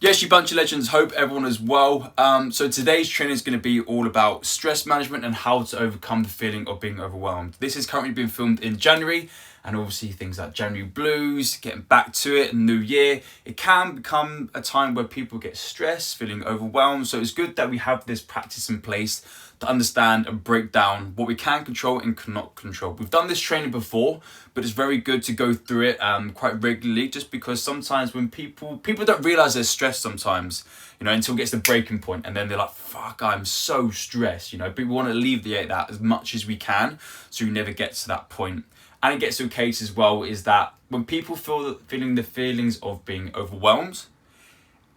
Yes, you bunch of legends, hope everyone is well. So today's training is going to be all about stress management and how to overcome the feeling of being overwhelmed. This is currently being filmed in January, and obviously things like January blues, getting back to it, New Year, it can become a time where people get stressed, feeling overwhelmed. So it's good that we have this practice in place to understand and break down what we can control and cannot control. We've done this training before, but it's very good to go through it quite regularly, just because sometimes when people don't realize they're stressed sometimes, until it gets to the breaking point, and then they're like, fuck, I'm so stressed. But we want to alleviate that as much as we can so we never get to that point. And it gets to a case as well is that when people feeling the feelings of being overwhelmed,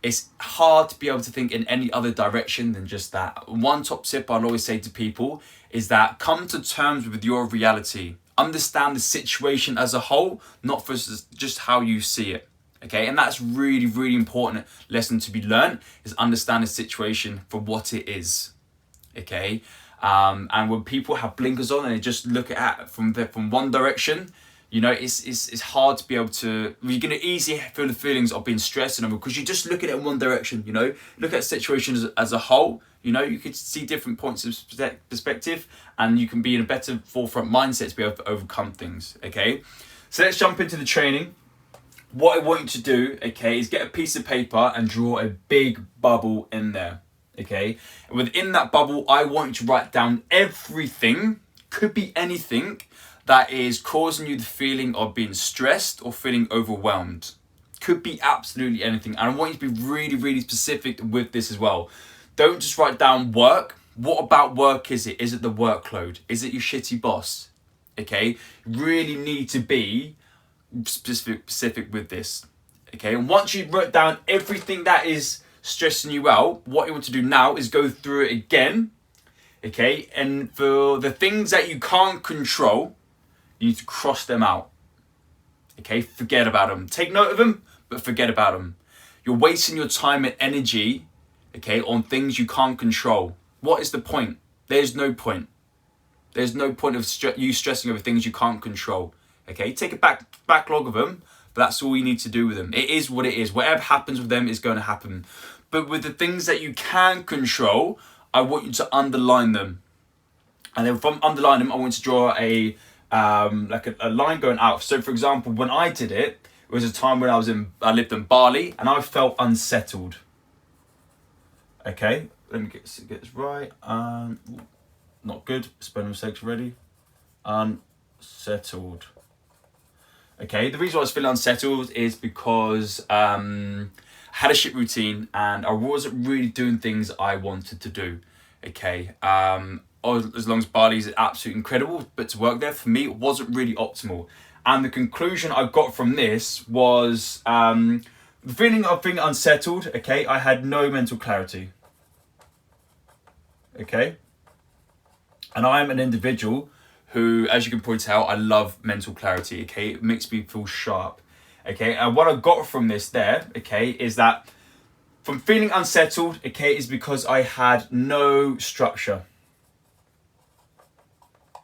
it's hard to be able to think in any other direction than just that. One top tip I'll always say to people is that come to terms with your reality. Understand the situation as a whole, not for just how you see it. Okay, and that's really, really important lesson to be learned, is understand the situation for what it is. Okay, and when people have blinkers on and they just look at it from one direction, it's hard to be able to. You're gonna easily feel the feelings of being stressed, because you just look at it in one direction. Look at situations as a whole. You could see different points of perspective, and you can be in a better forefront mindset to be able to overcome things. Okay, so let's jump into the training. What I want you to do, okay, is get a piece of paper and draw a big bubble in there. Okay, and within that bubble, I want you to write down everything. Could be anything that is causing you the feeling of being stressed or feeling overwhelmed. Could be absolutely anything. And I want you to be really, really specific with this as well. Don't just write down work. What about work is it? Is it the workload? Is it your shitty boss? Okay, you really need to be specific with this. Okay, and once you've wrote down everything that is stressing you out, what you want to do now is go through it again. Okay, and for the things that you can't control, you need to cross them out. Okay, forget about them. Take note of them, but forget about them. You're wasting your time and energy, okay, on things you can't control. What is the point? There's no point. There's no point of you stressing over things you can't control. Okay, take a backlog of them, but that's all you need to do with them. It is what it is. Whatever happens with them is going to happen. But with the things that you can control, I want you to underline them. And then from underline them, I want you to draw a line going out. So for example, when I did it, it was a time when I lived in Bali and I felt unsettled. Okay, let me get this right. Not good, spelling mistakes already. Unsettled. Okay, the reason why I was feeling unsettled is because I had a shit routine and I wasn't really doing things I wanted to do. Okay, as long as Bali is absolutely incredible, but to work there for me it wasn't really optimal. And the conclusion I got from this was the feeling of being unsettled. Okay, I had no mental clarity. Okay, and I am an individual who, as you can point out, I love mental clarity. Okay, it makes me feel sharp. Okay, and what I got from this there, okay, is that from feeling unsettled, okay, is because I had no structure.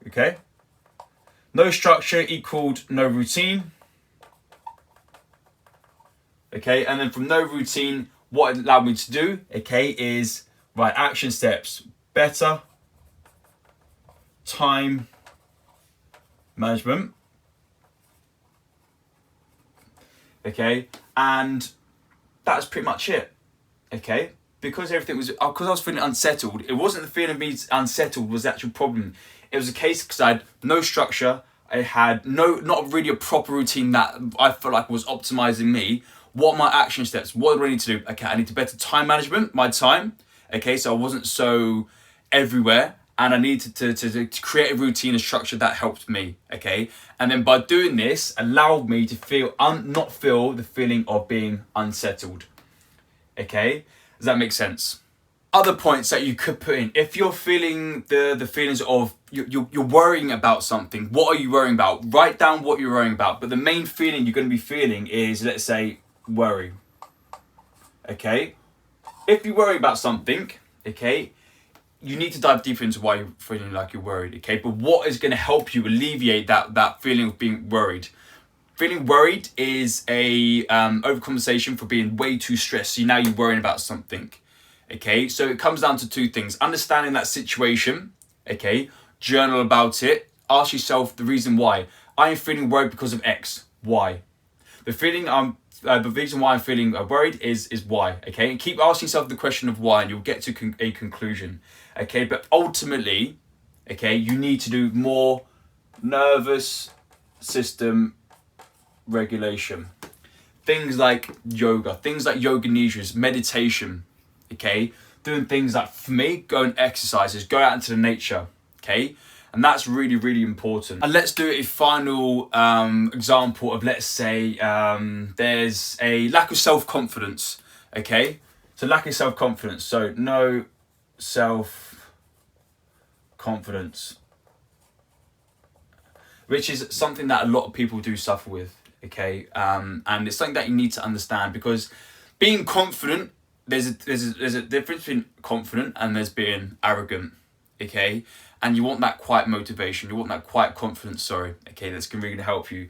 Okay, no structure equaled no routine. Okay, and then from no routine, what it allowed me to do, okay, is right action steps, better time management. Okay, and that's pretty much it. Okay, because everything was, because I was feeling unsettled, it wasn't the feeling of being unsettled was the actual problem. It was a case because I had no structure, I had not really a proper routine that I felt like was optimizing me. What are my action steps? What do I need to do? Okay, I need to better time management, my time. Okay, so I wasn't so everywhere. And I needed to create a routine and structure that helped me, okay? And then by doing this, allowed me to not feel the feeling of being unsettled, okay? Does that make sense? Other points that you could put in, if you're feeling the feelings of, you're worrying about something, what are you worrying about? Write down what you're worrying about, but the main feeling you're gonna be feeling is, let's say, worry, okay? If you worry about something, okay, you need to dive deeper into why you're feeling like you're worried, okay? But what is going to help you alleviate that feeling of being worried? Feeling worried is a overcompensation for being way too stressed. So now you're worrying about something. Okay, so it comes down to two things: understanding that situation. Okay, journal about it. Ask yourself the reason why. I am feeling worried because of X. Why? The reason why I'm feeling worried is why. Okay, and keep asking yourself the question of why, and you'll get to a conclusion. Okay, but ultimately, okay, you need to do more nervous system regulation. Things like yoga, things like yoga nidras, meditation. Okay, doing things like, for me, go and exercises, go out into the nature. Okay. And that's really, really important. And let's do a final example of, let's say, there's a lack of self-confidence, okay? So lack of self-confidence, so no self-confidence, which is something that a lot of people do suffer with, okay? And it's something that you need to understand, because being confident, there's a difference between confident and there's being arrogant, okay? And you want that quiet motivation, you want that quiet confidence, okay, that's going to really help you.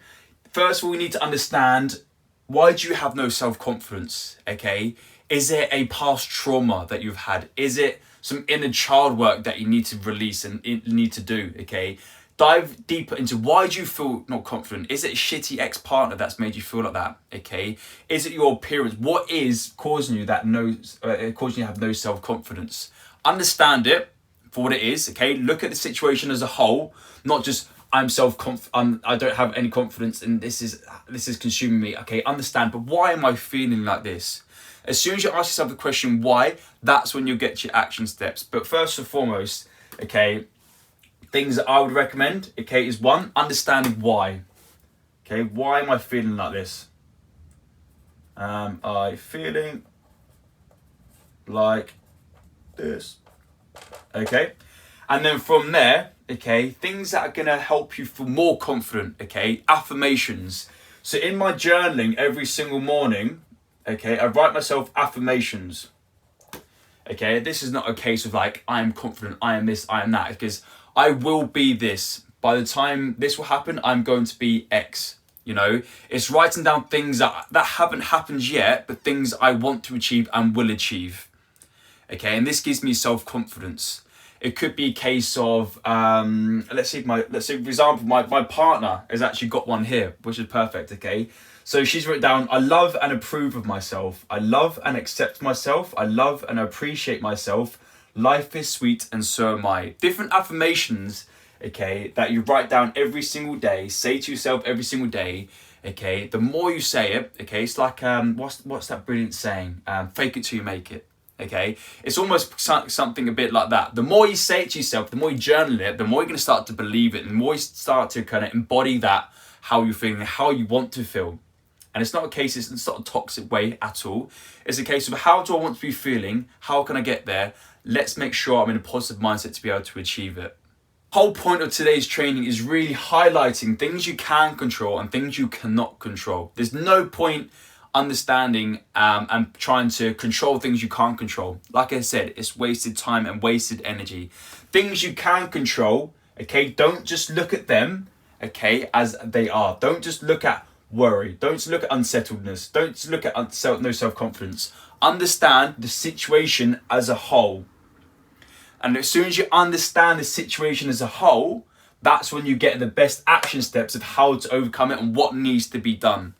First of all, we need to understand, why do you have no self-confidence, okay? Is it a past trauma that you've had? Is it some inner child work that you need to release and need to do, okay? Dive deeper into, why do you feel not confident? Is it a shitty ex-partner that's made you feel like that, okay? Is it your appearance? What is causing you causing you to have no self-confidence? Understand it for what it is, okay? Look at the situation as a whole, not just I don't have any confidence and this is consuming me, okay? Understand, but why am I feeling like this? As soon as you ask yourself the question why, that's when you'll get your action steps. But first and foremost, okay, things that I would recommend, okay, is one, understanding why. Okay, why am I feeling like this? Am I feeling like this? Okay, and then from there, okay, things that are going to help you feel more confident, okay, affirmations. So in my journaling every single morning, okay, I write myself affirmations. Okay, this is not a case of like, I am confident, I am this, I am that, because I will be this. By the time this will happen, I'm going to be X. You know, it's writing down things that haven't happened yet, but things I want to achieve and will achieve. Okay, and this gives me self-confidence. It could be a case of, let's say for example, my partner has actually got one here, which is perfect, okay? So she's written down, I love and approve of myself. I love and accept myself. I love and appreciate myself. Life is sweet and so am I. Different affirmations, okay, that you write down every single day, say to yourself every single day, okay? The more you say it, okay, it's like, what's that brilliant saying? Fake it till you make it. Okay, it's almost something a bit like that. The more you say it to yourself, the more you journal it, the more you're going to start to believe it, and the more you start to kind of embody that, how you're feeling, how you want to feel. And it's not a case, it's not a toxic way at all. It's a case of, how do I want to be feeling? How can I get there? Let's make sure I'm in a positive mindset to be able to achieve it. The whole point of today's training is really highlighting things you can control and things you cannot control. There's no point understanding and trying to control things you can't control. Like I said, it's wasted time and wasted energy. Things you can control, okay, don't just look at them, okay, as they are. Don't just look at worry. Don't just look at unsettledness. Don't just look at no self-confidence. Understand the situation as a whole. And as soon as you understand the situation as a whole, that's when you get the best action steps of how to overcome it and what needs to be done.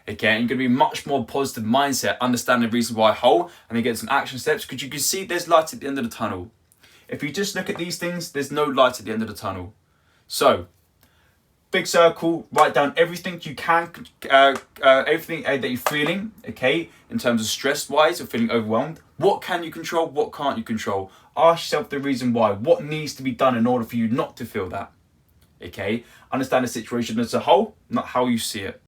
Okay, and you're going to be much more positive mindset, understand the reason why whole, and then get some action steps, because you can see there's light at the end of the tunnel. If you just look at these things, there's no light at the end of the tunnel. So, big circle, write down everything you can, everything that you're feeling, okay, in terms of stress-wise or feeling overwhelmed. What can you control? What can't you control? Ask yourself the reason why. What needs to be done in order for you not to feel that? Okay, understand the situation as a whole, not how you see it.